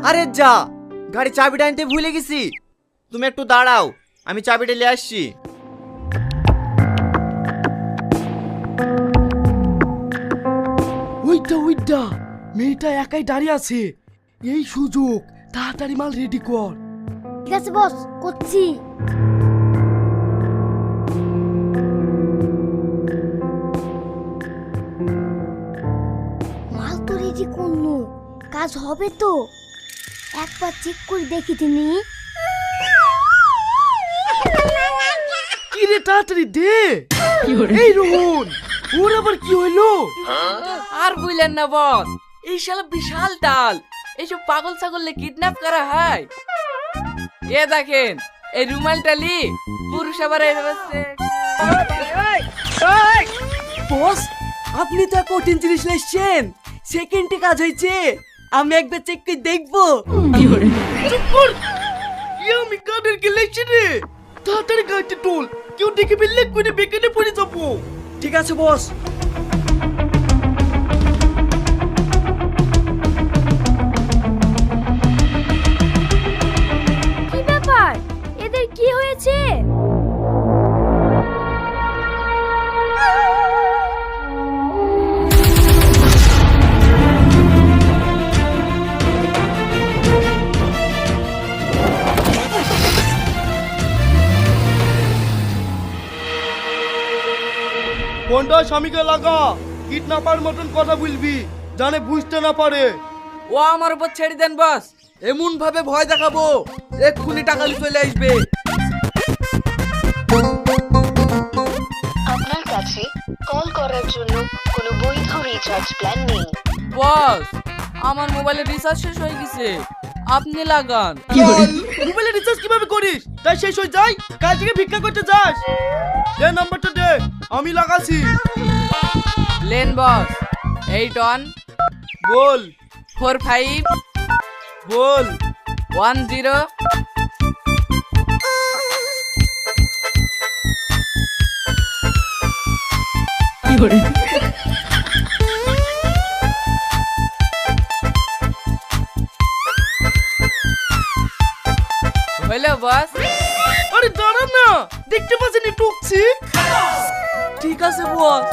আরে যা, গাড়ি চাবিটা আনতে ভুলে গেছি। তুমি একটু দাঁড়াও, আমি চাবিটা নিয়ে আসছি। ওইটা মেয়েটা একাই দাঁড়িয়ে আছে, এই সুযোগ, তাড়াতাড়ি মাল রেডি কর। ঠিক আছে বস, করছি। মাল তো রেডি করনু, কাজ হবে তো? একবার চেক করে দেখি তুমি। কি রে, তাড়াতাড়ি দে। এই রোহন, ওর আবার কি হইলো? আর বুঝলেন না বস, এই শালা বিশাল ডাল, এইসব পাগল ছাগল কিডন্যাপ করা হয়। এ দেখেন, এই রুমালটা লি পুরুষ আবার বস, আপনি তো কঠিন জিনিস লেসছেন, সেকেন্ডে কাজ হয়েছে। আমি একবার চেক করে দেখবো। চুপ কর, আমি কাদের কে লেছি রে। তাড়াতাড়ি গাড়িতে তোল, কেউ দেখে ফেললে করে বেকারে পড়ে যাবো। ঠিক আছে বস। কি ব্যাপার, এদের কি হয়েছে? ফোনটা স্বামীকে লাগা, কিডন্যাপার মতন কথা বলবি, জানে বুঝতে না পারে। ও আমার উপর ছেড়ে দেন বস, এমন ভাবে ভয় দেখাবো এক্ষুনি টাকা চলে আসবে। আপনার কাছে কল করার জন্য কোনো বৈধ রিচার্জ প্ল্যান নেই। বস, আমার মোবাইলে রিচার্জ শেষ হয়ে গেছে, আপনি লাগান। মোবাইলে রিচার্জ কিভাবে করিস? তাই শেষ হয়ে যায়, কাল থেকে ভিক্ষা করতে যাস। দে নাম্বারটা দে, আমি লাগাছি। লেন বস, 81 বল 45 বল 10। Hello boss. আরে দাঁড়া না, দেখতে পাচ্ছেন টুকছি। ঠিক আছে বস।